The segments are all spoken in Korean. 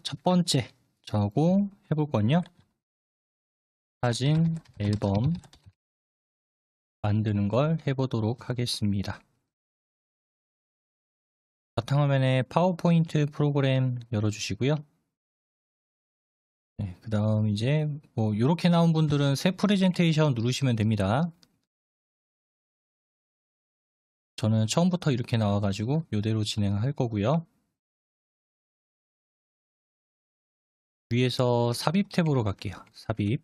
첫 번째 저하고 해볼 건요. 사진 앨범 만드는 걸 해보도록 하겠습니다. 바탕화면에 파워포인트 프로그램 열어주시고요. 네, 그 다음 이제 뭐 이렇게 나온 분들은 새 프레젠테이션 누르시면 됩니다. 저는 처음부터 이렇게 나와가지고 이대로 진행할 거고요. 위에서 삽입 탭으로 갈게요. 삽입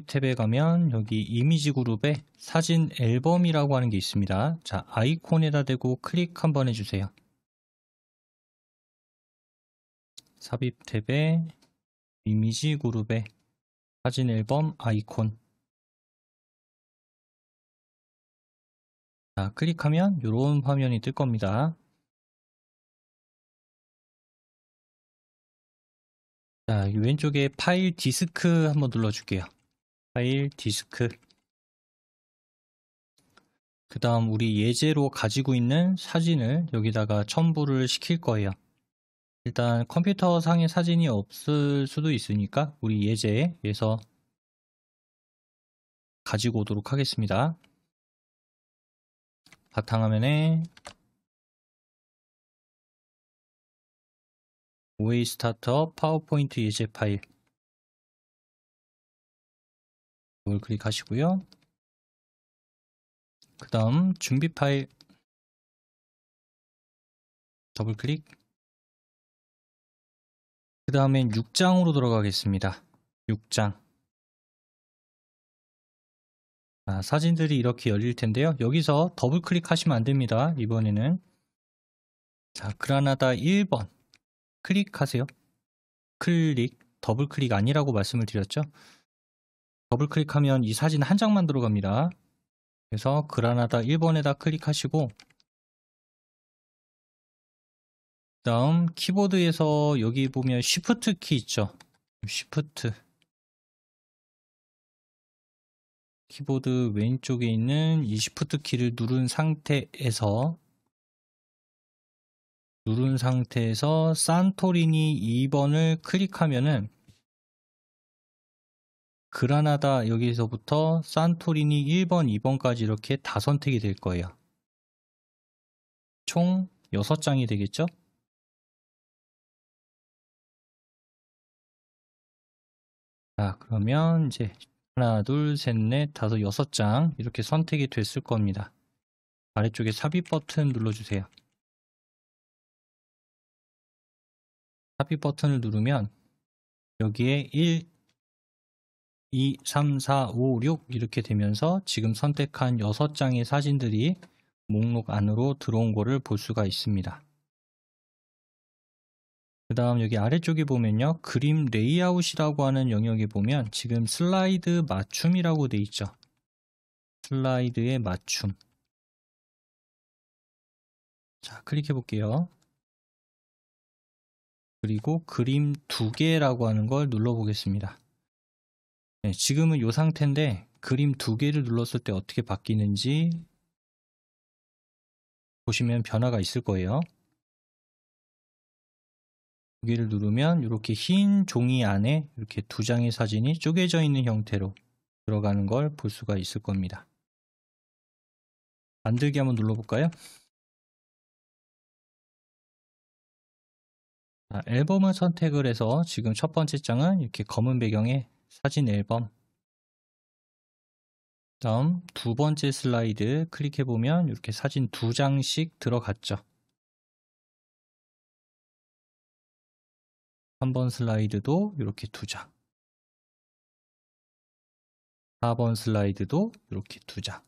탭에 가면 여기 이미지 그룹에 사진 앨범이라고 하는 게 있습니다. 자, 아이콘에다 대고 클릭 한번 해주세요. 삽입 탭에 이미지 그룹에 사진 앨범 아이콘. 자, 클릭하면 이런 화면이 뜰 겁니다. 자, 이 왼쪽에 파일 디스크 한번 눌러줄게요. 파일 디스크. 그 다음 우리 예제로 가지고 있는 사진을 여기다가 첨부를 시킬 거예요. 일단 컴퓨터 상에 사진이 없을 수도 있으니까 우리 예제에서 가지고 오도록 하겠습니다. 바탕화면에 OA 스타트업 파워포인트 예제 파일 이걸 클릭하시고요. 그 다음 준비 파일 더블 클릭. 그 다음엔 6장으로 들어가겠습니다. 6장. 사진들이 이렇게 열릴 텐데요. 여기서 더블 클릭하시면 안 됩니다. 이번에는 자, 그라나다 1번 클릭하세요. 클릭, 더블 클릭 아니라고 말씀을 드렸죠. 더블 클릭하면 이 사진 한 장만 들어갑니다. 그래서 그라나다 1번에다 클릭하시고 그 다음 키보드에서 여기 보면 쉬프트 키 있죠. 쉬프트 키보드 왼쪽에 있는 이 쉬프트 키를 누른 상태에서 산토리니 2번을 클릭하면은 그라나다 여기서부터 산토리니 1번, 2번까지 이렇게 다 선택이 될 거예요. 총 6장이 되겠죠? 자, 그러면 이제 하나, 둘, 셋, 넷, 다섯, 6장 이렇게 선택이 됐을 겁니다. 아래쪽에 삽입 버튼 눌러주세요. 삽입 버튼을 누르면 여기에 1, 2, 3, 4, 5, 6 이렇게 되면서 지금 선택한 6장의 사진들이 목록 안으로 들어온 거를 볼 수가 있습니다. 그 다음 여기 아래쪽에 보면요. 그림 레이아웃이라고 하는 영역에 보면 지금 슬라이드 맞춤이라고 돼 있죠. 슬라이드의 맞춤. 자, 클릭해 볼게요. 그리고 그림 2개라고 하는 걸 눌러 보겠습니다. 네, 지금은 이 상태인데 그림 2개를 눌렀을 때 어떻게 바뀌는지 보시면 변화가 있을 거예요. 2개를 누르면 이렇게 흰 종이 안에 이렇게 2장의 사진이 쪼개져 있는 형태로 들어가는 걸 볼 수가 있을 겁니다. 만들기 한번 눌러볼까요? 앨범을 선택을 해서 지금 첫 번째 장은 이렇게 검은 배경의 사진 앨범. 다음 두 번째 슬라이드 클릭해보면 이렇게 사진 2장씩 들어갔죠. 3번 슬라이드도 이렇게 2장. 4번 슬라이드도 이렇게 2장.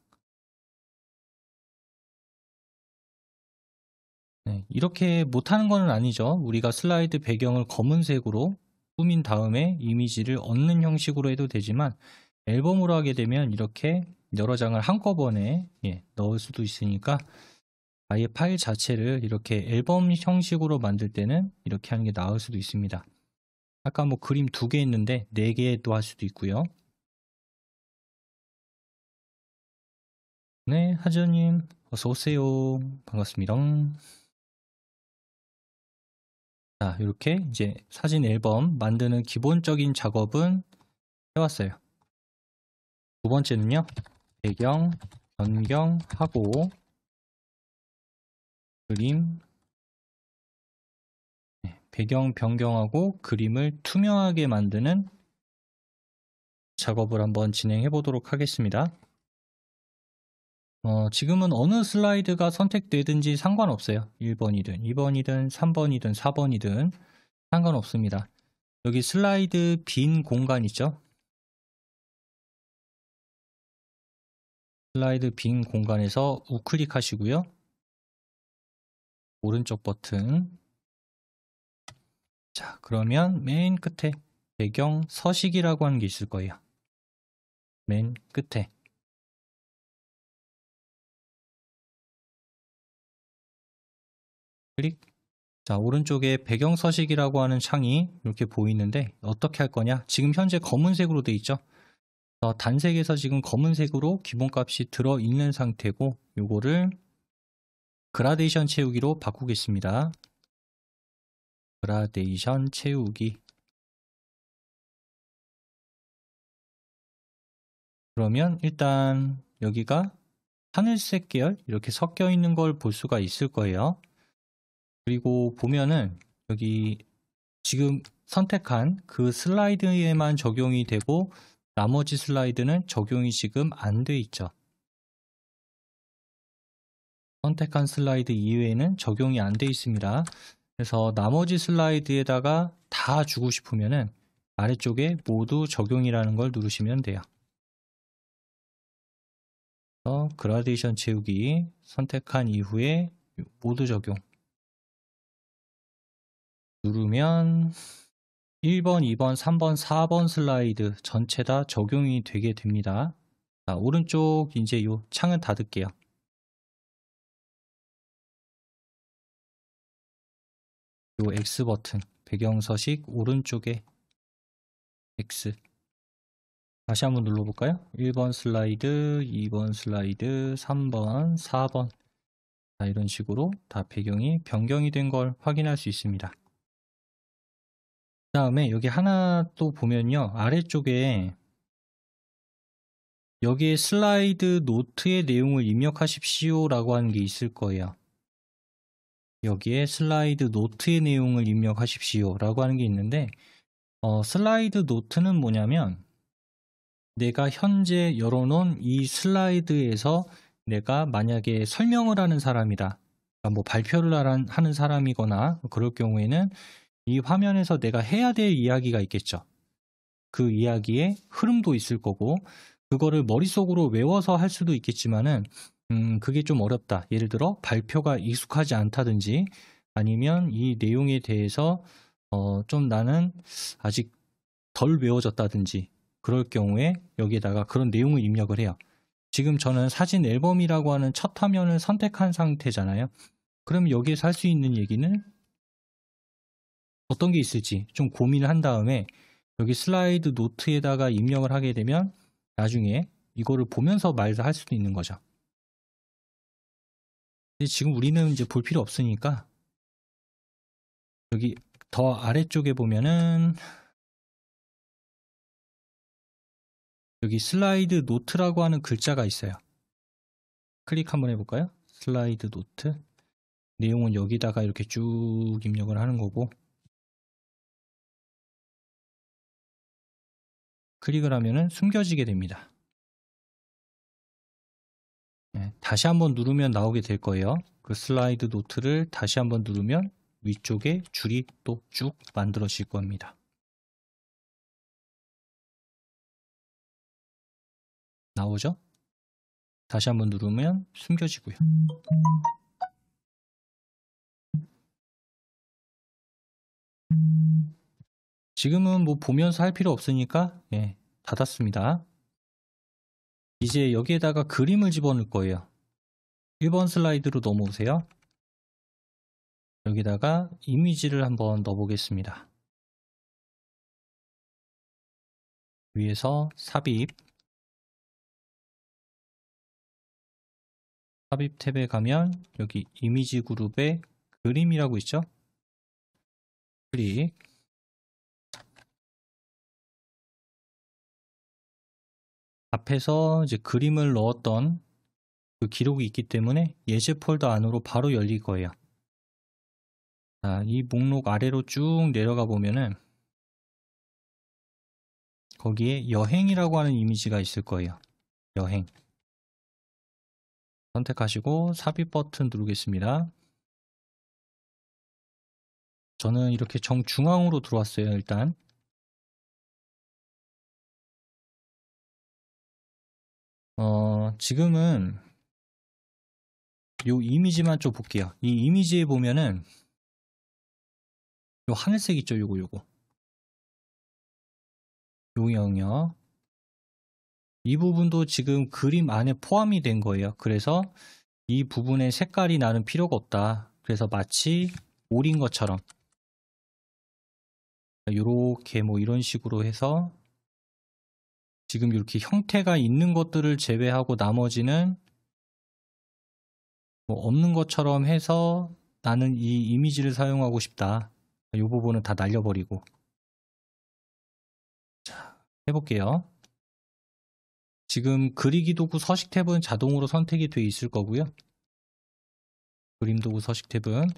네, 이렇게 못하는 건 아니죠. 우리가 슬라이드 배경을 검은색으로 꾸민 다음에 이미지를 얹는 형식으로 해도 되지만 앨범으로 하게 되면 이렇게 여러 장을 한꺼번에 넣을 수도 있으니까 아예 파일 자체를 이렇게 앨범 형식으로 만들 때는 이렇게 하는 게 나을 수도 있습니다. 아까 뭐 그림 2개 있는데 4개도 할 수도 있고요. 네, 하지연님 어서 오세요. 반갑습니다. 자, 이렇게 이제 사진 앨범 만드는 기본적인 작업은 해왔어요. 두 번째는요, 배경 변경하고 그림, 배경 변경하고 그림을 투명하게 만드는 작업을 한번 진행해 보도록 하겠습니다. 지금은 어느 슬라이드가 선택되든지 상관없어요. 1번이든 2번이든 3번이든 4번이든 상관없습니다. 여기 슬라이드 빈 공간 있죠? 슬라이드 빈 공간에서 우클릭 하시고요. 오른쪽 버튼. 자, 그러면 맨 끝에 배경 서식이라고 하는 게 있을 거예요. 맨 끝에. 클릭. 자, 오른쪽에 배경 서식이라고 하는 창이 이렇게 보이는데 어떻게 할 거냐? 지금 현재 검은색으로 돼 있죠? 단색에서 지금 검은색으로 기본값이 들어있는 상태고 요거를 그라데이션 채우기로 바꾸겠습니다. 그라데이션 채우기. 그러면 일단 여기가 하늘색 계열 이렇게 섞여 있는 걸 볼 수가 있을 거예요. 그리고 보면은 여기 지금 선택한 그 슬라이드에만 적용이 되고 나머지 슬라이드는 적용이 지금 안 돼 있죠. 선택한 슬라이드 이외에는 적용이 안 돼 있습니다. 그래서 나머지 슬라이드에다가 다 주고 싶으면은 아래쪽에 모두 적용이라는 걸 누르시면 돼요. 그라데이션 채우기 선택한 이후에 모두 적용 누르면 1번, 2번, 3번, 4번 슬라이드 전체 다 적용이 되게 됩니다. 자, 오른쪽 이제 요 창은 닫을게요. 요 X 버튼 배경 서식 오른쪽에 X 다시 한번 눌러볼까요? 1번 슬라이드, 2번 슬라이드, 3번, 4번 자, 이런 식으로 다 배경이 변경이 된 걸 확인할 수 있습니다. 그 다음에 여기 하나 또 보면요. 아래쪽에 여기에 슬라이드 노트의 내용을 입력하십시오 라고 하는 게 있을 거예요. 여기에 슬라이드 노트의 내용을 입력하십시오 라고 하는 게 있는데 슬라이드 노트는 뭐냐면 내가 현재 열어놓은 이 슬라이드에서 내가 만약에 설명을 하는 사람이다. 그러니까 뭐 발표를 하는 사람이거나 그럴 경우에는 이 화면에서 내가 해야 될 이야기가 있겠죠. 그 이야기의 흐름도 있을 거고 그거를 머릿속으로 외워서 할 수도 있겠지만은 그게 좀 어렵다. 예를 들어 발표가 익숙하지 않다든지 아니면 이 내용에 대해서 좀 나는 아직 덜 외워졌다든지 그럴 경우에 여기에다가 그런 내용을 입력을 해요. 지금 저는 사진 앨범이라고 하는 첫 화면을 선택한 상태잖아요. 그럼 여기에서 할 수 있는 얘기는 어떤 게 있을지 좀 고민을 한 다음에 여기 슬라이드 노트에다가 입력을 하게 되면 나중에 이거를 보면서 말을 할 수도 있는 거죠. 근데 지금 우리는 이제 볼 필요 없으니까 여기 더 아래쪽에 보면은 여기 슬라이드 노트라고 하는 글자가 있어요. 클릭 한번 해볼까요? 슬라이드 노트 내용은 여기다가 이렇게 쭉 입력을 하는 거고 클릭을 하면은 숨겨지게 됩니다. 네, 다시 한번 누르면 나오게 될 거예요. 그 슬라이드 노트를 다시 한번 누르면 위쪽에 줄이 또 쭉 만들어질 겁니다. 나오죠? 다시 한번 누르면 숨겨지고요. 지금은 뭐 보면서 할 필요 없으니까 닫았습니다. 이제 여기에다가 그림을 집어넣을 거예요. 1번 슬라이드로 넘어오세요. 여기다가 이미지를 한번 넣어 보겠습니다. 위에서 삽입 삽입 탭에 가면 여기 이미지 그룹에 그림이라고 있죠? 클릭. 앞에서 이제 그림을 넣었던 그 기록이 있기 때문에 예제 폴더 안으로 바로 열릴 거예요. 자, 이 목록 아래로 쭉 내려가 보면은 거기에 여행이라고 하는 이미지가 있을 거예요. 여행. 선택하시고 삽입 버튼 누르겠습니다. 저는 이렇게 정중앙으로 들어왔어요. 일단 지금은 요 이미지만 좀 볼게요. 이 이미지에 보면은 요 하늘색 있죠? 요거 요 영역 이 부분도 지금 그림 안에 포함이 된 거예요. 그래서 이 부분에 색깔이 나는 필요가 없다. 그래서 마치 올인 것처럼 요렇게 뭐 이런 식으로 해서 지금 이렇게 형태가 있는 것들을 제외하고 나머지는 뭐 없는 것처럼 해서 나는 이 이미지를 사용하고 싶다. 이 부분은 다 날려버리고. 자, 해볼게요. 지금 그리기 도구 서식 탭은 자동으로 선택이 되어 있을 거고요. 그림 도구 서식 탭은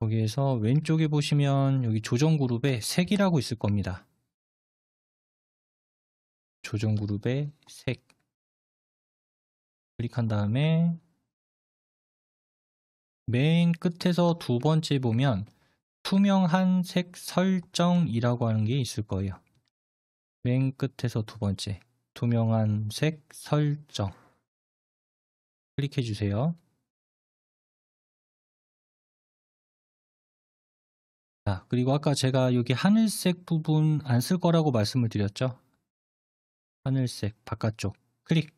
거기에서 왼쪽에 보시면 여기 조정 그룹에 색이라고 있을 겁니다. 조정 그룹에 색 클릭한 다음에 맨 끝에서 두 번째 보면 투명한 색 설정이라고 하는 게 있을 거예요. 맨 끝에서 두 번째 투명한 색 설정 클릭해 주세요. 자, 그리고 아까 제가 여기 하늘색 부분 안 쓸 거라고 말씀을 드렸죠. 하늘색 바깥쪽 클릭.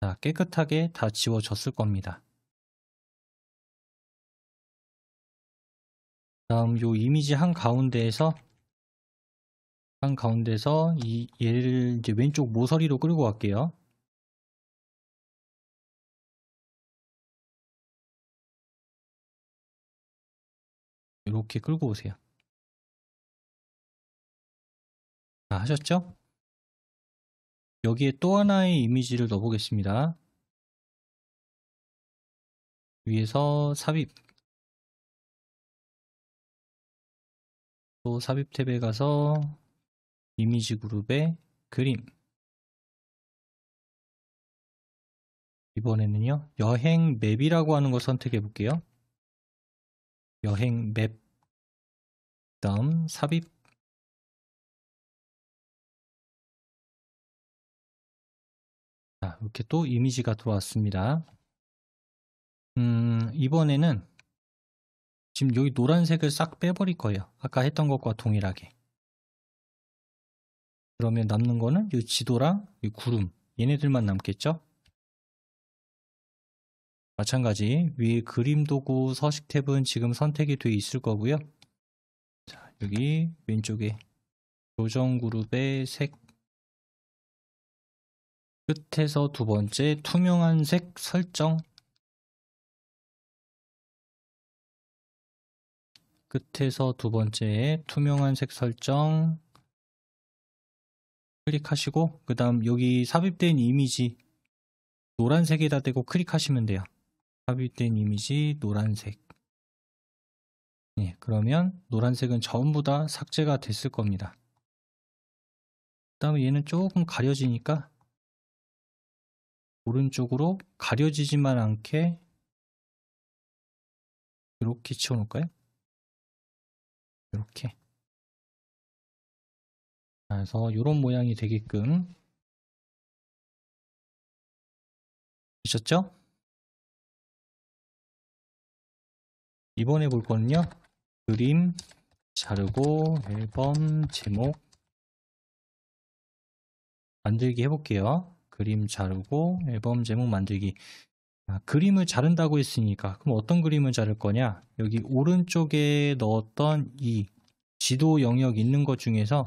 자, 깨끗하게 다 지워졌을 겁니다. 다음 요 이미지 한가운데에서 얘를 이제 왼쪽 모서리로 끌고 갈게요. 이렇게 끌고 오세요. 자, 하셨죠? 여기에 또 하나의 이미지를 넣어보겠습니다. 위에서 삽입, 또 삽입 탭에 가서 이미지 그룹에 그림. 이번에는요, 여행 맵이라고 하는 걸 선택해 볼게요. 여행 맵, 다음 삽입. 자, 이렇게 또 이미지가 들어왔습니다. 이번에는 지금 여기 노란색을 싹 빼버릴 거예요. 아까 했던 것과 동일하게. 그러면 남는 거는 이 지도랑 이 구름, 얘네들만 남겠죠? 마찬가지 위에 그림 도구 서식 탭은 지금 선택이 되어 있을 거고요. 자, 여기 왼쪽에 조정 그룹의 색 끝에서 두 번째 투명한 색 설정 끝에서 두 번째 투명한 색 설정 클릭하시고 그 다음 여기 삽입된 이미지 노란색에다 대고 클릭하시면 돼요. 삽입된 이미지 노란색. 네, 그러면 노란색은 전부 다 삭제가 됐을 겁니다. 그 다음에 얘는 조금 가려지니까 오른쪽으로 가려지지만 않게 이렇게 치워놓을까요? 이렇게. 그래서 이런 모양이 되게끔 되셨죠? 이번에 볼 거는요. 그림 자르고 앨범 제목 만들기 해볼게요. 그림 자르고 앨범 제목 만들기. 그림을 자른다고 했으니까 그럼 어떤 그림을 자를 거냐? 여기 오른쪽에 넣었던 이 지도 영역 있는 것 중에서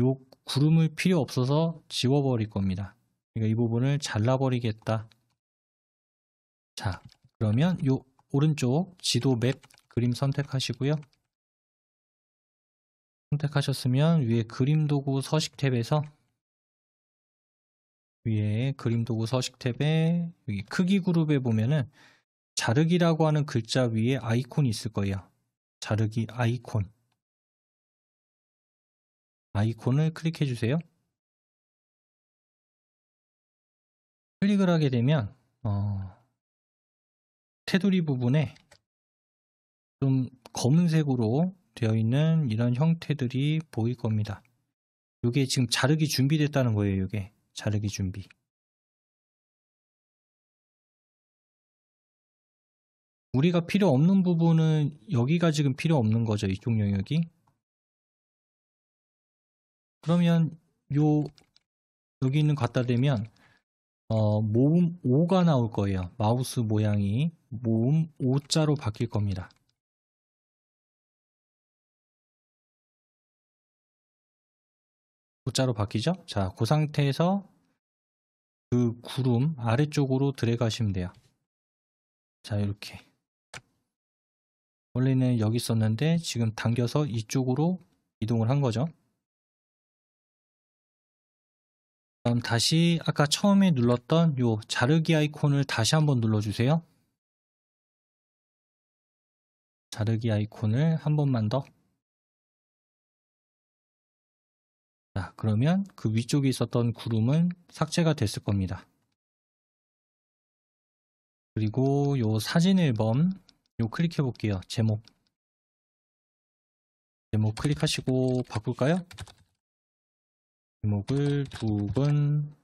요 구름을 필요 없어서 지워버릴 겁니다. 그러니까 이 부분을 잘라버리겠다. 자, 그러면 요 오른쪽 지도 맵 그림 선택하시고요. 선택하셨으면 위에 그림 도구 서식 탭에서 위에 그림 도구 서식 탭에 여기 크기 그룹에 보면은 자르기라고 하는 글자 위에 아이콘이 있을 거예요. 자르기 아이콘. 아이콘을 클릭해 주세요. 클릭을 하게 되면 테두리 부분에 좀 검은색으로 되어 있는 이런 형태들이 보일 겁니다. 이게 지금 자르기 준비됐다는 거예요. 이게 자르기 준비. 우리가 필요 없는 부분은 여기가 지금 필요 없는 거죠. 이쪽 영역이. 그러면 여기 있는 갖다 대면 모음 5가 나올 거예요. 마우스 모양이 모음 5자로 바뀔 겁니다. O자로 바뀌죠? 자, 그 상태에서 그 구름 아래쪽으로 들어가시면 돼요. 자, 이렇게. 원래는 여기 있었는데 지금 당겨서 이쪽으로 이동을 한 거죠. 다음 다시 아까 처음에 눌렀던 요 자르기 아이콘을 다시 한번 눌러주세요. 자르기 아이콘을 한 번만 더. 자, 그러면 그 위쪽에 있었던 구름은 삭제가 됐을 겁니다. 그리고 요 사진 앨범 요 클릭해 볼게요. 제목 클릭하시고 바꿀까요? 제목을 두근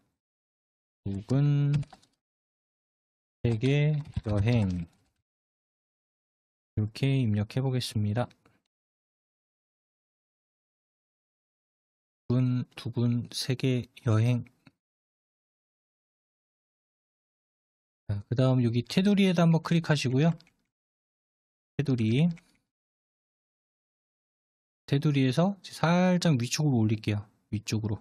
세계 여행 이렇게 입력해 보겠습니다. 두근 세계 여행. 그 다음 여기 테두리에다 한번 클릭하시고요. 테두리에서 살짝 위쪽으로 올릴게요. 위쪽으로.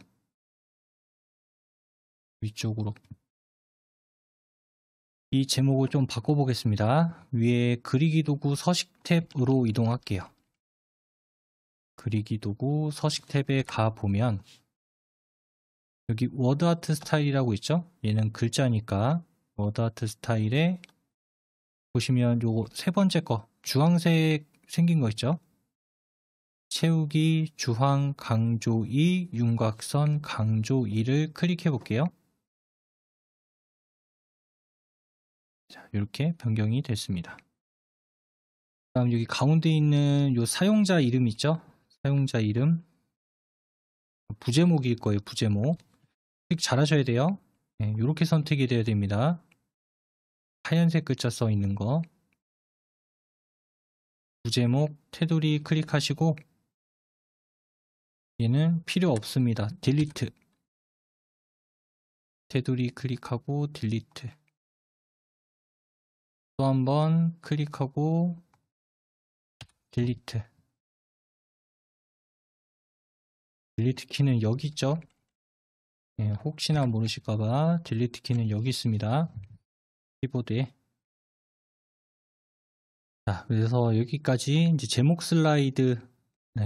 이 제목을 좀 바꿔보겠습니다. 위에 그리기 도구 서식 탭으로 이동할게요. 그리기 도구 서식 탭에 가보면 여기 워드 아트 스타일이라고 있죠? 얘는 글자니까 워드 아트 스타일에 보시면 요거 세 번째 거 주황색 생긴 거 있죠? 채우기, 주황, 강조 2, 윤곽선, 강조 2를 클릭해 볼게요. 자, 이렇게 변경이 됐습니다. 다음 여기 가운데 있는 요 사용자 이름 있죠? 사용자 이름 부제목일 거예요. 부제목 클릭 잘 하셔야 돼요. 네, 이렇게 선택이 되어야 됩니다. 하얀색 글자 써 있는 거 부제목 테두리 클릭하시고 얘는 필요 없습니다. 딜리트 테두리 클릭하고 딜리트 또 한번 클릭하고 딜리트 키는 여기 있죠? 예, 혹시나 모르실까봐 딜리트 키는 여기 있습니다. 키보드에. 자, 그래서 여기까지 이제 제목 슬라이드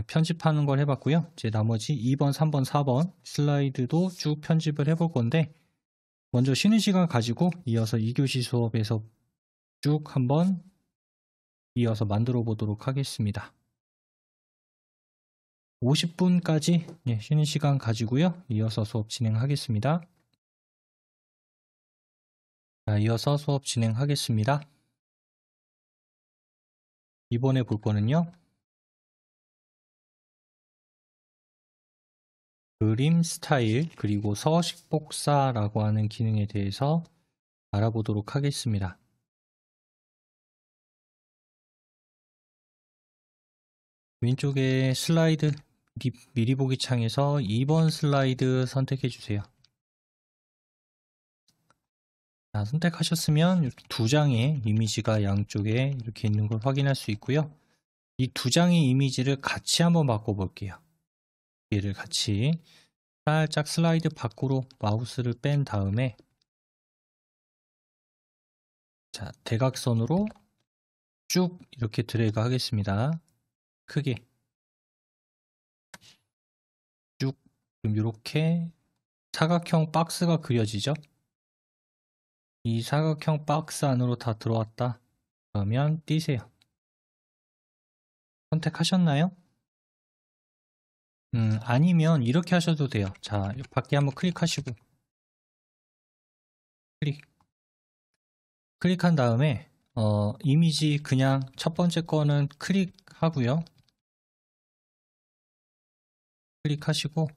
편집하는 걸 해봤고요. 이제 나머지 2번, 3번, 4번 슬라이드도 쭉 편집을 해볼 건데 먼저 쉬는 시간 가지고 이어서 2교시 수업에서 쭉 한번 이어서 만들어 보도록 하겠습니다. 50분까지 쉬는 시간 가지고요. 이어서 수업 진행하겠습니다. 자, 이어서 수업 진행하겠습니다. 이번에 볼 거는요. 그림 스타일 그리고 서식 복사라고 하는 기능에 대해서 알아보도록 하겠습니다. 왼쪽에 슬라이드 미리 보기 창에서 2번 슬라이드 선택해 주세요. 자, 선택하셨으면 이렇게 두 장의 이미지가 양쪽에 이렇게 있는 걸 확인할 수 있고요. 이 두 장의 이미지를 같이 한번 바꿔 볼게요. 얘를 같이 살짝 슬라이드 밖으로 마우스를 뺀 다음에 자, 대각선으로 쭉 이렇게 드래그 하겠습니다. 크게 쭉 이렇게 사각형 박스가 그려지죠. 이 사각형 박스 안으로 다 들어왔다. 그러면 띄세요. 선택하셨나요? 아니면 이렇게 하셔도 돼요. 자, 밖에 한번 클릭하시고 클릭한 다음에 이미지 그냥 첫 번째 거는 클릭하고요. 클릭하시고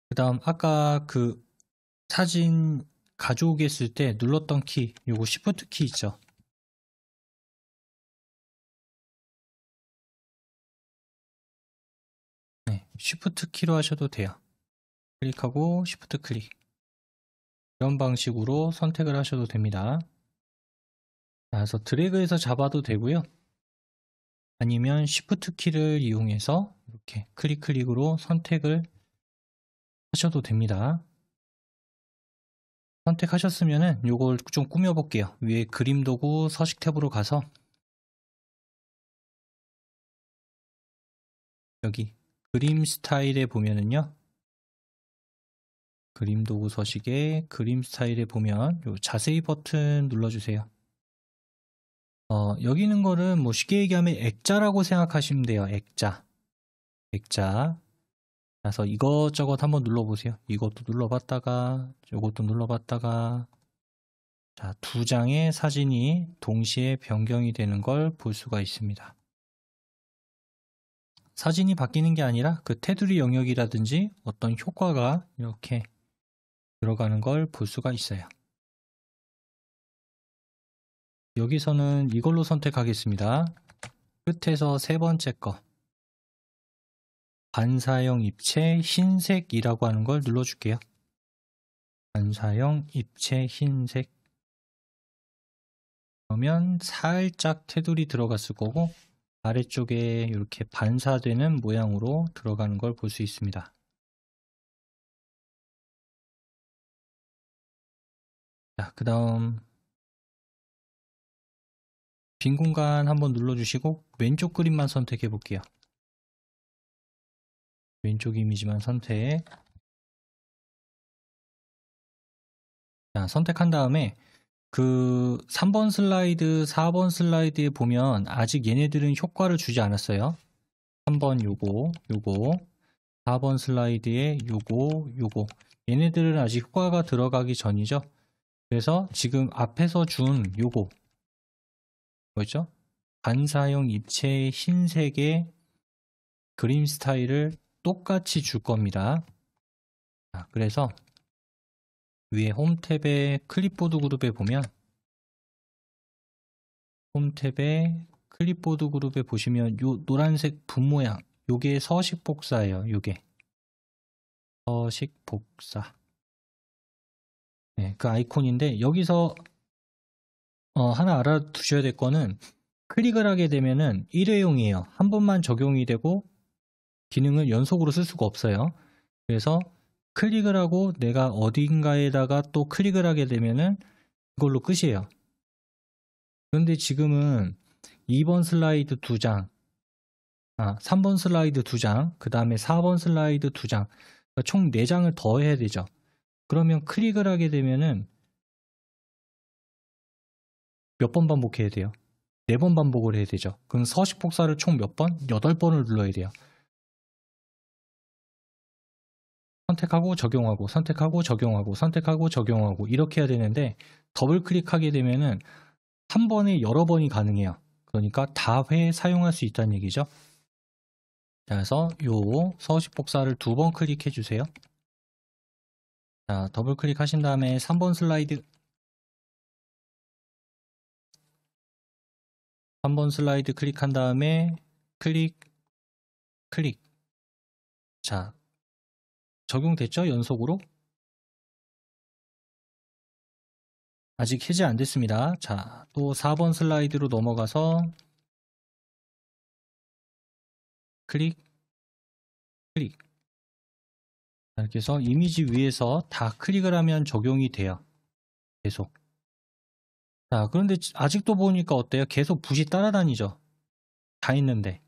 그 다음 아까 그 사진 가져오겠을 때 눌렀던 키, 요거 Shift 키 있죠. 네, Shift 키로 하셔도 돼요. 클릭하고 Shift 클릭. 이런 방식으로 선택을 하셔도 됩니다. 그래서 드래그해서 잡아도 되고요. 아니면 Shift 키를 이용해서 이렇게 클릭으로 선택을 하셔도 됩니다. 선택하셨으면은 요걸 좀 꾸며 볼게요. 위에 그림 도구 서식 탭으로 가서 여기 그림 스타일에 보면은요. 그림 도구 서식에 그림 스타일에 보면 요 자세히 버튼 눌러주세요. 여기 있는 거는 뭐 쉽게 얘기하면 액자라고 생각하시면 돼요. 액자. 그래서 이것저것 한번 눌러보세요. 이것도 눌러봤다가 이것도 눌러봤다가 자, 두 장의 사진이 동시에 변경이 되는 걸 볼 수가 있습니다. 사진이 바뀌는 게 아니라 그 테두리 영역이라든지 어떤 효과가 이렇게 들어가는 걸 볼 수가 있어요. 여기서는 이걸로 선택하겠습니다. 끝에서 세 번째 거 반사형 입체 흰색이라고 하는 걸 눌러줄게요. 반사형 입체 흰색. 그러면 살짝 테두리 들어갔을 거고 아래쪽에 이렇게 반사되는 모양으로 들어가는 걸 볼 수 있습니다. 자, 그 다음 빈 공간 한번 눌러주시고 왼쪽 그림만 선택해 볼게요. 왼쪽 이미지만 선택. 자, 선택한 다음에 그 3번 슬라이드, 4번 슬라이드에 보면 아직 얘네들은 효과를 주지 않았어요. 3번 요거, 4번 슬라이드에 요거. 얘네들은 아직 효과가 들어가기 전이죠. 그래서 지금 앞에서 준 요거 뭐였죠? 반사형 입체 흰색의 그림 스타일을 똑같이 줄 겁니다. 자, 그래서 위에 홈 탭의 클립보드 그룹에 보면 홈 탭의 클립보드 그룹에 보시면 요 노란색 분 모양 요게 서식 복사예요. 요게 서식 복사. 네, 그 아이콘인데 여기서 하나 알아두셔야 될 거는 클릭을 하게 되면은 일회용이에요. 한 번만 적용이 되고 기능을 연속으로 쓸 수가 없어요. 그래서 클릭을 하고 내가 어딘가에다가 또 클릭을 하게 되면은 이걸로 끝이에요. 그런데 지금은 2번 슬라이드 2장, 3번 슬라이드 2장, 그 다음에 4번 슬라이드 2장, 그러니까 총 4장을 더 해야 되죠. 그러면 클릭을 하게 되면은 몇 번 반복해야 돼요? 4번 반복을 해야 되죠. 그럼 서식 복사를 총 몇 번? 8번을 눌러야 돼요. 선택하고 적용하고 선택하고 적용하고 선택하고 적용하고 이렇게 해야 되는데 더블 클릭하게 되면은 한 번에 여러 번이 가능해요. 그러니까 다회 사용할 수 있다는 얘기죠. 그래서 요 서식 복사를 2번 클릭해 주세요. 자, 더블 클릭하신 다음에 3번 슬라이드 3번 슬라이드 클릭한 다음에 클릭. 자, 적용됐죠? 연속으로? 아직 해제 안 됐습니다. 자, 또 4번 슬라이드로 넘어가서 클릭. 이렇게 해서 이미지 위에서 다 클릭을 하면 적용이 돼요. 계속. 자, 그런데 아직도 보니까 어때요? 계속 붓이 따라다니죠? 다 있는데.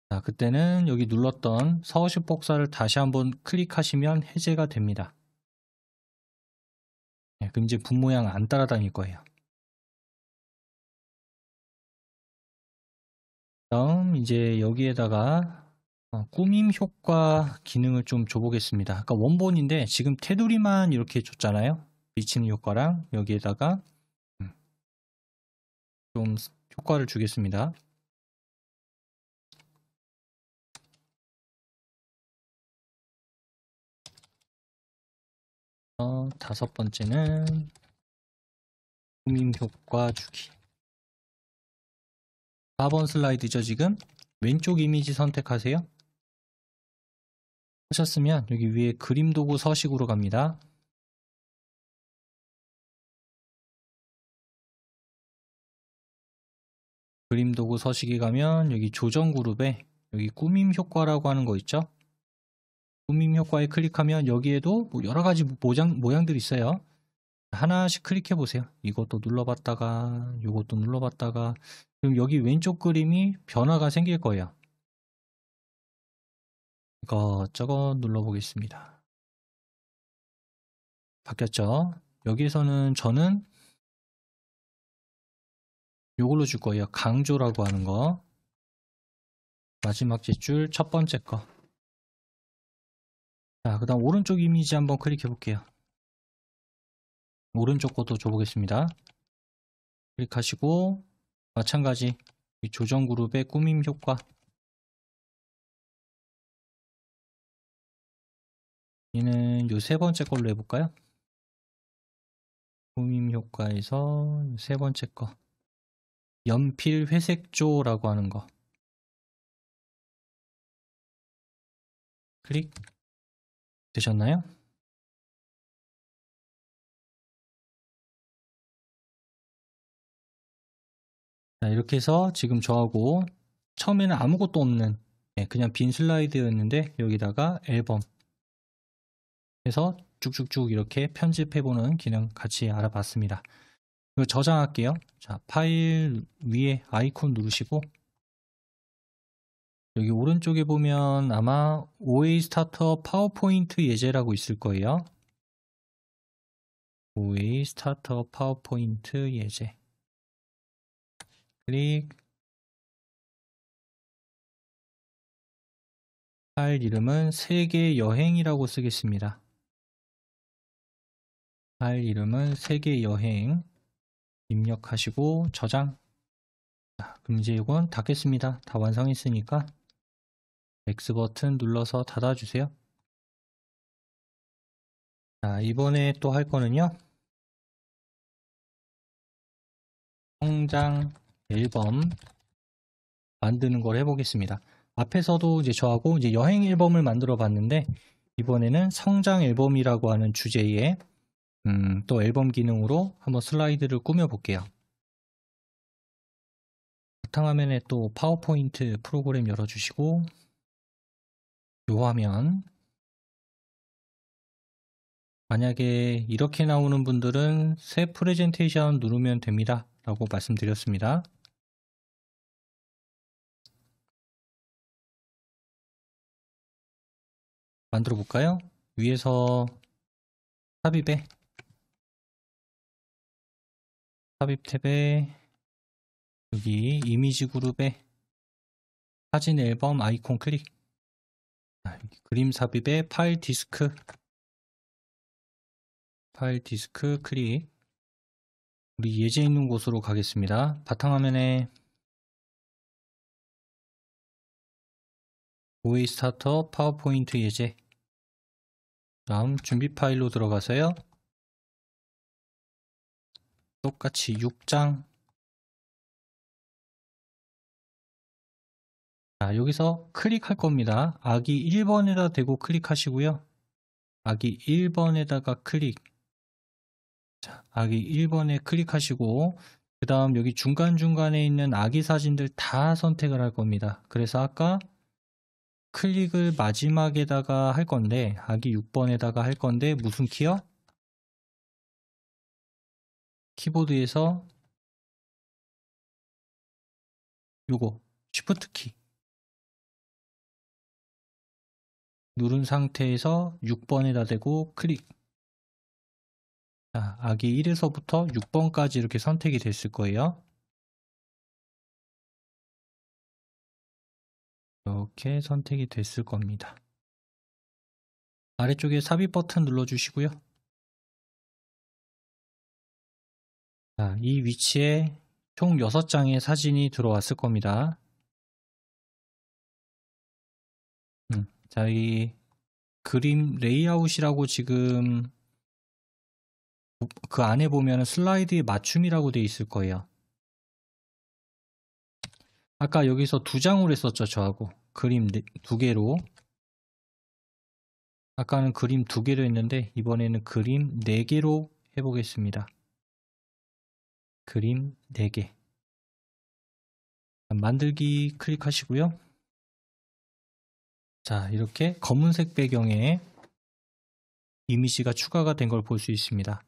자, 그때는 여기 눌렀던 서식 복사를 다시 한번 클릭하시면 해제가 됩니다. 네, 그럼 이제 붓 모양 안 따라다닐 거예요. 다음 이제 여기에다가 꾸밈 효과 기능을 좀 줘보겠습니다. 아까 원본인데 지금 테두리만 이렇게 줬잖아요. 비치는 효과랑 여기에다가 좀 효과를 주겠습니다. 다섯 번째는 꾸밈 효과 주기. 4번 슬라이드죠. 지금 왼쪽 이미지 선택하세요. 하셨으면 여기 위에 그림 도구 서식으로 갑니다. 그림 도구 서식에 가면 여기 조정 그룹에 여기 꾸밈 효과라고 하는 거 있죠. 꾸밈 효과에 클릭하면 여기에도 뭐 여러 가지 모양들이 있어요. 하나씩 클릭해 보세요. 이것도 눌러봤다가 이것도 눌러봤다가 그럼 여기 왼쪽 그림이 변화가 생길 거예요. 이것저것 눌러보겠습니다. 바뀌었죠? 여기에서는 저는 이걸로 줄 거예요. 강조라고 하는 거. 마지막 제줄 첫 번째 거. 자, 그 다음 오른쪽 이미지 한번 클릭해 볼게요. 오른쪽 것도 줘보겠습니다. 클릭하시고 마찬가지 이 조정 그룹의 꾸밈 효과 얘는 요 세 번째 걸로 해볼까요? 꾸밈 효과에서 세 번째 거 연필 회색조라고 하는 거 클릭 되셨나요? 자, 이렇게 해서 지금 저하고 처음에는 아무것도 없는 그냥 빈 슬라이드였는데 여기다가 앨범 해서 쭉쭉쭉 이렇게 편집해보는 기능 같이 알아봤습니다. 이거 저장할게요. 자, 파일 위에 아이콘 누르시고 여기 오른쪽에 보면 아마 OA 스타터 파워포인트 예제라고 있을 거예요. OA 스타터 파워포인트 예제 클릭. 파일 이름은 세계 여행이라고 쓰겠습니다. 파일 이름은 세계 여행 입력하시고 저장. 자, 그럼 이제 이건 닫겠습니다. 다 완성했으니까 X 버튼 눌러서 닫아주세요. 자, 이번에 또 할 거는요. 성장 앨범 만드는 걸 해보겠습니다. 앞에서도 이제 저하고 이제 여행 앨범을 만들어 봤는데 이번에는 성장 앨범이라고 하는 주제의 또 앨범 기능으로 한번 슬라이드를 꾸며 볼게요. 바탕화면에 또 파워포인트 프로그램 열어주시고 요 화면 만약에 이렇게 나오는 분들은 새 프레젠테이션 누르면 됩니다 라고 말씀드렸습니다. 만들어 볼까요? 위에서 삽입 탭에 여기 이미지 그룹에 사진 앨범 아이콘 클릭. 그림 삽입에 파일 디스크 클릭. 우리 예제 있는 곳으로 가겠습니다. 바탕화면에 OA 스타터 파워포인트 예제 다음 준비 파일로 들어가서요. 똑같이 6장. 자, 여기서 클릭할 겁니다. 아기 1번에다 대고 클릭하시고요. 아기 1번에다가 클릭. 자, 아기 1번에 클릭하시고 그 다음 여기 중간중간에 있는 아기 사진들 다 선택을 할 겁니다. 그래서 아까 클릭을 마지막에다가 할 건데, 아기 6번에다가 할 건데, 무슨 키요? 키보드에서 요거, 쉬프트 키. 누른 상태에서 6번에다 대고 클릭. 자, 아기 1에서부터 6번까지 이렇게 선택이 됐을 거예요. 이렇게 선택이 됐을 겁니다. 아래쪽에 삽입 버튼 눌러주시고요. 자, 이 위치에 총 6장의 사진이 들어왔을 겁니다. 자, 이 그림 레이아웃이라고 지금 그 안에 보면 슬라이드의 맞춤이라고 되어 있을 거예요. 아까 여기서 2장으로 했었죠, 저하고. 그림 2개로. 아까는 그림 2개로 했는데 이번에는 그림 4개로 해보겠습니다. 그림 4개. 만들기 클릭하시고요. 자, 이렇게 검은색 배경에 이미지가 추가가 된 걸 볼 수 있습니다.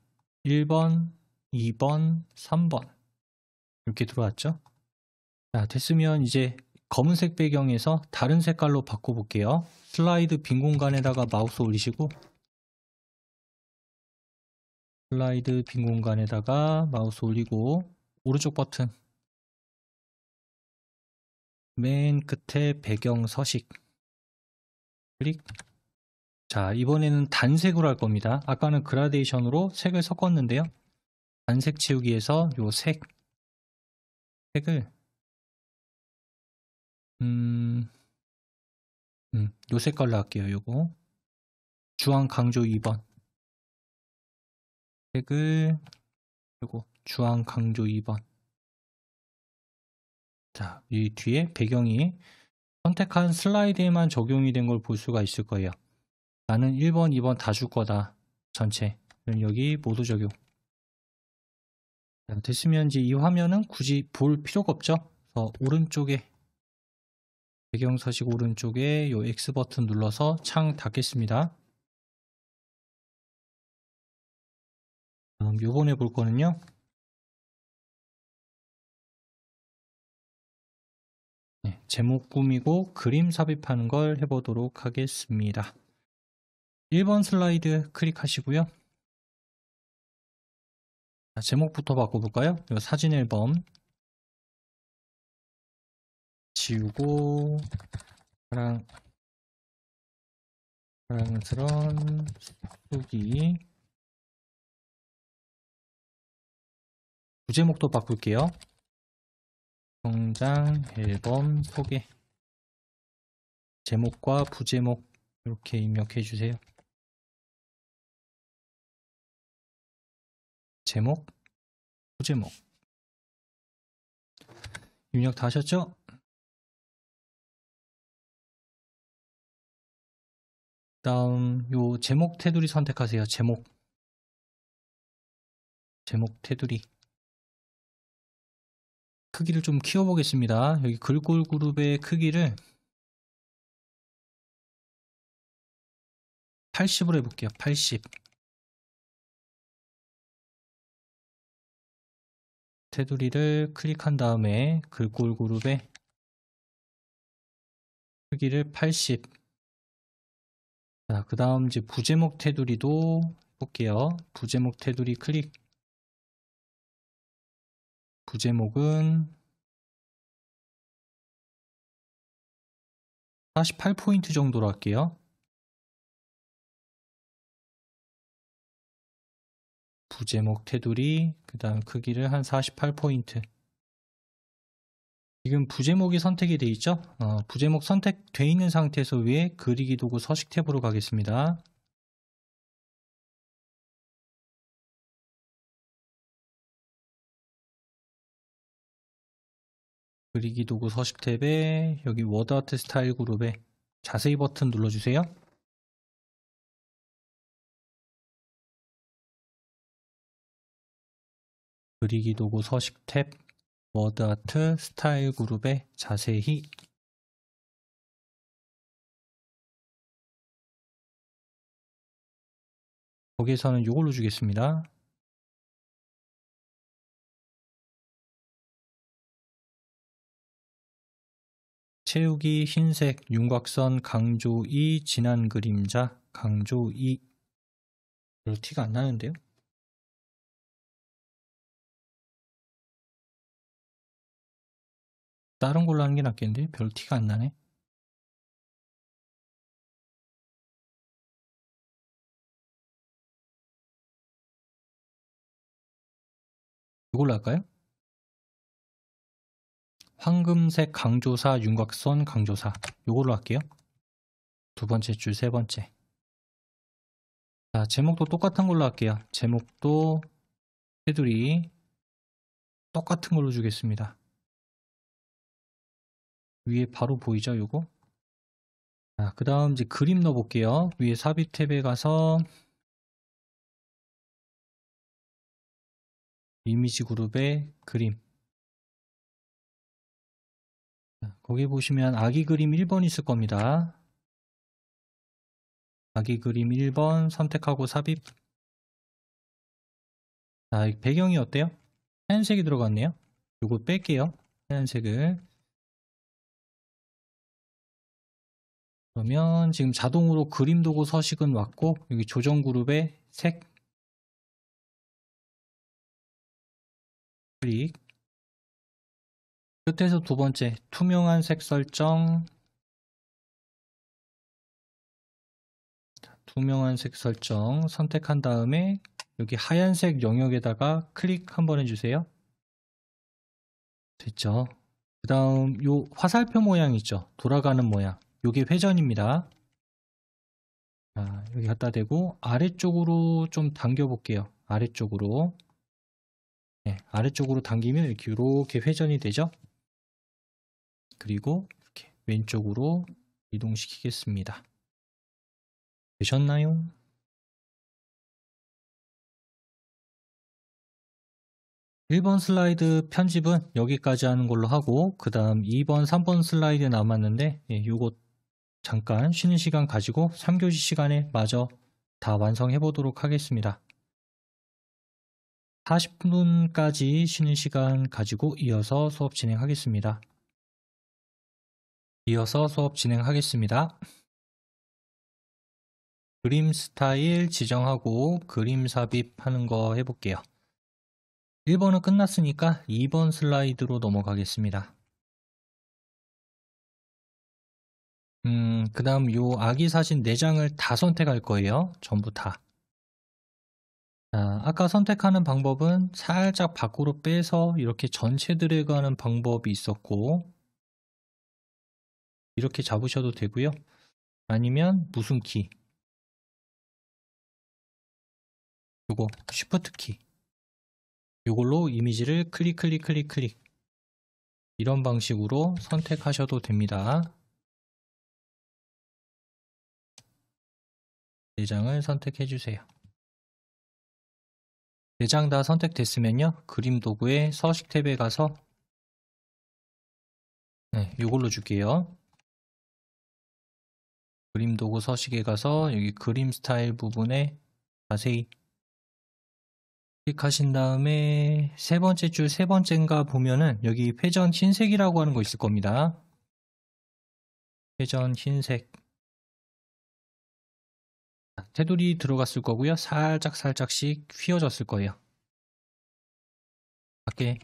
1번, 2번, 3번 이렇게 들어왔죠. 자, 됐으면 이제 검은색 배경에서 다른 색깔로 바꿔볼게요. 슬라이드 빈 공간에다가 마우스 올리시고 슬라이드 빈 공간에다가 마우스 올리고 오른쪽 버튼 맨 끝에 배경 서식 클릭. 자, 이번에는 단색으로 할 겁니다. 아까는 그라데이션으로 색을 섞었는데요. 단색 채우기에서 요 색을 요 색깔로 할게요. 요거 주황 강조 2번 색을 요거 주황 강조 2번. 자, 이 뒤에 배경이 선택한 슬라이드에만 적용이 된 걸 볼 수가 있을 거예요. 나는 1번, 2번 다 줄 거다. 전체. 그럼 여기 모두 적용. 자, 됐으면 이제 이 화면은 굳이 볼 필요가 없죠. 그래서 오른쪽에 배경 서식 오른쪽에 요 X 버튼 눌러서 창 닫겠습니다. 요번에 볼 거는요. 네, 제목 꾸미고 그림 삽입하는 걸 해보도록 하겠습니다. 1번 슬라이드 클릭하시고요. 자, 제목부터 바꿔볼까요? 요 사진 앨범 지우고 사랑스런 쑥이 부제목도 바꿀게요. 성장 앨범 소개 제목과 부제목 이렇게 입력해 주세요. 제목, 부제목 입력 다 하셨죠? 다음 요 제목 테두리 선택하세요. 제목 테두리 크기를 좀 키워보겠습니다. 여기 글꼴 그룹의 크기를 80으로 해볼게요. 80 테두리를 클릭한 다음에 글꼴 그룹의 크기를 80. 자, 그 다음 이제 부제목 테두리도 볼게요. 부제목 테두리 클릭. 부제목은 48포인트 정도로 할게요. 부제목 테두리, 그 다음 크기를 한 48포인트. 지금 부제목이 선택이 되어 있죠? 부제목 선택되어 있는 상태에서 위에 그리기 도구 서식 탭으로 가겠습니다. 그리기 도구 서식 탭에 여기 워드 아트 스타일 그룹에 자세히 버튼 눌러주세요. 그리기 도구 서식 탭 워드 아트 스타일 그룹에 자세히 거기에서는 이걸로 주겠습니다. 채우기 흰색 윤곽선 강조 2 진한 그림자 강조 2. 별로 티가 안 나는데요? 다른 걸로 하는 게 낫겠는데? 별로 티가 안 나네. 이걸로 할까요? 황금색 강조사 윤곽선 강조사 이걸로 할게요. 두 번째 줄 세 번째. 자, 제목도 똑같은 걸로 할게요. 제목도 테두리 똑같은 걸로 주겠습니다. 위에 바로 보이죠, 요거? 자, 그 다음 이제 그림 넣어 볼게요. 위에 삽입 탭에 가서 이미지 그룹에 그림. 자, 거기 보시면 아기 그림 1번 있을 겁니다. 아기 그림 1번 선택하고 삽입. 자, 배경이 어때요? 하얀색이 들어갔네요. 요거 뺄게요. 하얀색을. 그러면 지금 자동으로 그림 도구 서식은 왔고 여기 조정 그룹에 색 클릭. 끝에서 두 번째 투명한 색 설정. 투명한 색 설정 선택한 다음에 여기 하얀색 영역에다가 클릭 한번 해주세요. 됐죠? 그 다음 요 화살표 모양 있죠? 돌아가는 모양. 요게 회전입니다. 자, 여기 갖다 대고 아래쪽으로 좀 당겨 볼게요. 아래쪽으로. 네, 아래쪽으로 당기면 이렇게 회전이 되죠? 그리고 이렇게 왼쪽으로 이동시키겠습니다. 되셨나요? (1번) 슬라이드 편집은 여기까지 하는 걸로 하고 그 다음 2번, 3번 슬라이드 남았는데 요거 잠깐 쉬는 시간 가지고 3교시 시간에 마저 다 완성해 보도록 하겠습니다. 40분까지 쉬는 시간 가지고 이어서 수업 진행하겠습니다. 그림 스타일 지정하고 그림 삽입하는 거 해볼게요. 1번은 끝났으니까 2번 슬라이드로 넘어가겠습니다. 그 다음 요 아기 사진 4장을 다 선택할 거예요. 전부 다. 자, 아까 선택하는 방법은 살짝 밖으로 빼서 이렇게 전체 드래그 하는 방법이 있었고 이렇게 잡으셔도 되고요. 아니면 무슨 키? 요거 쉬프트 키. 요걸로 이미지를 클릭 이런 방식으로 선택하셔도 됩니다. 4장을 선택해 주세요. 4장 다 선택됐으면요. 그림 도구의 서식 탭에 가서 요걸로 줄게요. 그림 도구 서식에 가서 여기 그림 스타일 부분에 자세히 클릭하신 다음에 세 번째 줄 세 번째인가 보면은 여기 회전 흰색이라고 하는 거 있을 겁니다. 회전 흰색. 테두리 들어갔을 거고요. 살짝씩 휘어졌을 거예요. 밖에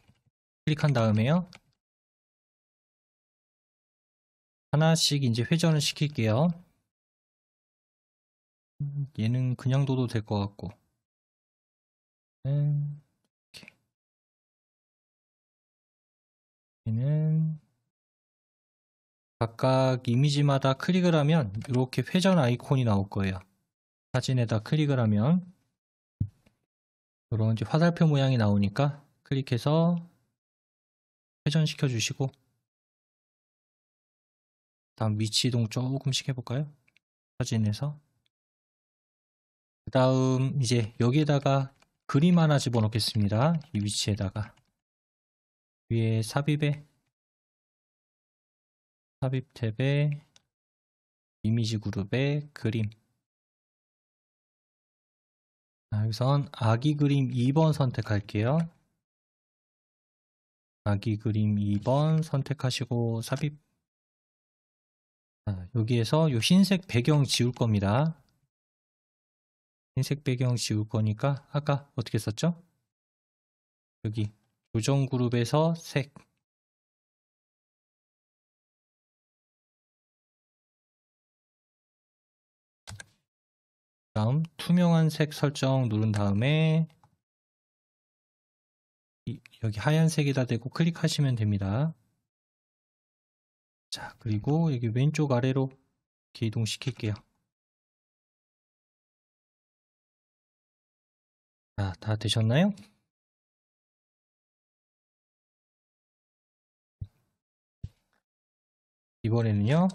클릭한 다음에요. 하나씩 이제 회전을 시킬게요. 얘는 그냥 둬도 될 것 같고. 이렇게. 얘는 각각 이미지마다 클릭을 하면 이렇게 회전 아이콘이 나올 거예요. 사진에다 클릭을 하면 이런 이제 화살표 모양이 나오니까 클릭해서 회전시켜 주시고 다음 위치 이동 조금씩 해볼까요? 사진에서 그 다음 이제 여기에다가 그림 하나 집어넣겠습니다. 이 위치에다가 위에 삽입 탭에 이미지 그룹에 그림 자, 여기선 아기 그림 2번 선택할게요. 아기 그림 2번 선택하시고 삽입. 자, 여기에서 요 흰색 배경 지울 겁니다. 흰색 배경 지울 거니까 아까 어떻게 썼죠? 여기 조정 그룹에서 색. 다음 투명한 색 설정 누른 다음에 여기 하얀색에다 대고 클릭하시면 됩니다. 자, 그리고 여기 왼쪽 아래로 이렇게 이동시킬게요. 자, 다 되셨나요? 이번에는요.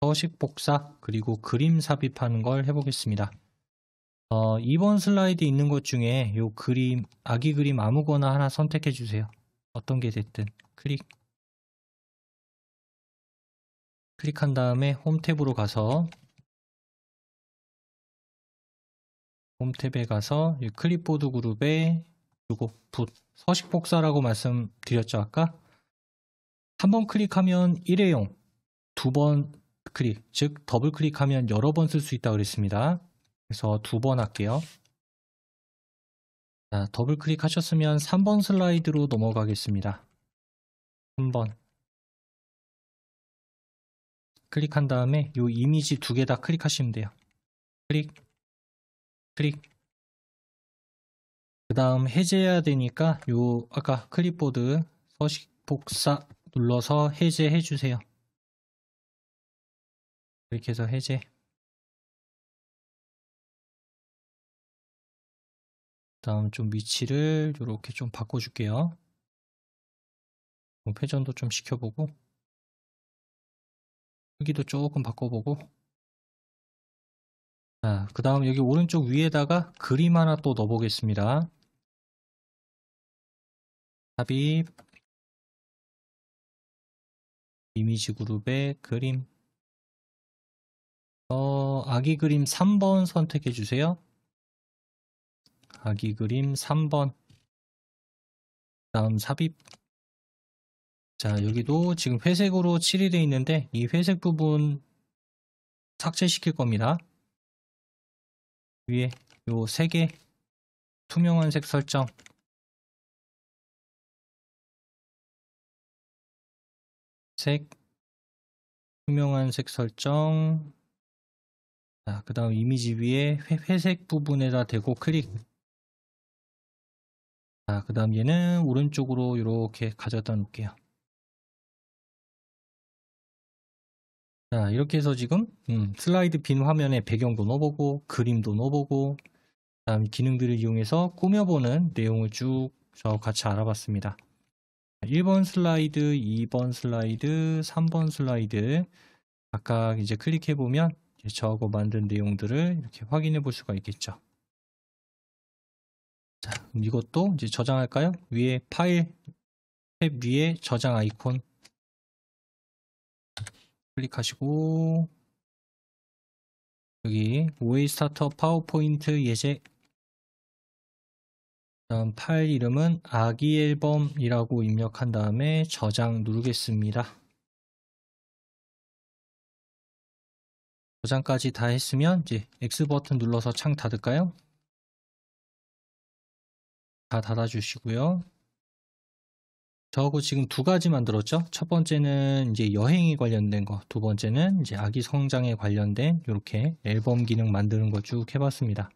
서식 복사 그리고 그림 삽입하는 걸 해보겠습니다. 2번 슬라이드에 있는 것 중에 요 그림, 아기 그림 아무거나 하나 선택해 주세요. 어떤 게 됐든 클릭한 다음에 홈 탭으로 가서 홈 탭에 가서 이 클립보드 그룹에 요거 서식 복사라고 말씀드렸죠 아까? 한 번 클릭하면 일회용, 두 번 클릭, 즉 더블 클릭하면 여러 번 쓸 수 있다고 그랬습니다. 그래서 2번 할게요. 자, 더블 클릭하셨으면 3번 슬라이드로 넘어가겠습니다. 3번 클릭한 다음에 이 이미지 2개 다 클릭하시면 돼요. 클릭, 그 다음 해제해야 되니까 요 아까 클립보드 서식 복사 눌러서 해제해 주세요. 이렇게 해서 해제. 다음 좀 위치를 이렇게 좀 바꿔줄게요. 회전도 좀 시켜보고 크기도 조금 바꿔보고. 자, 그 다음 여기 오른쪽 위에다가 그림 하나 또 넣어보겠습니다. 삽입, 이미지 그룹에 그림. 아기 그림 3번 선택해 주세요. 아기 그림 3번. 다음 삽입. 자, 여기도 지금 회색으로 칠이 되어 있는데 이 회색 부분 삭제시킬 겁니다. 위에 요 3개 투명한 색 설정. 색, 투명한 색 설정. 자, 그 다음 이미지 위에 회색 부분에다 대고 클릭. 자, 그 다음 얘는 오른쪽으로 이렇게 가져다 놓을게요. 자, 이렇게 해서 지금 슬라이드 빈 화면에 배경도 넣어보고 그림도 넣어보고 다음 기능들을 이용해서 꾸며보는 내용을 쭉 저 같이 알아봤습니다. 1번 슬라이드, 2번 슬라이드, 3번 슬라이드 각각 이제 클릭해보면 저하고 만든 내용들을 이렇게 확인해 볼 수가 있겠죠. 자, 그럼 이것도 이제 저장할까요? 위에 파일 탭 위에 저장 아이콘 클릭하시고 여기 OA 스타트업 파워포인트 예제. 다음 파일 이름은 아기 앨범이라고 입력한 다음에 저장 누르겠습니다. 저장까지 다 했으면 이제 X 버튼 눌러서 창 닫을까요? 다 닫아주시고요. 저하고 지금 2가지 만들었죠? 첫 번째는 이제 여행에 관련된 거, 두 번째는 이제 아기 성장에 관련된 이렇게 앨범 기능 만드는 거 쭉 해봤습니다.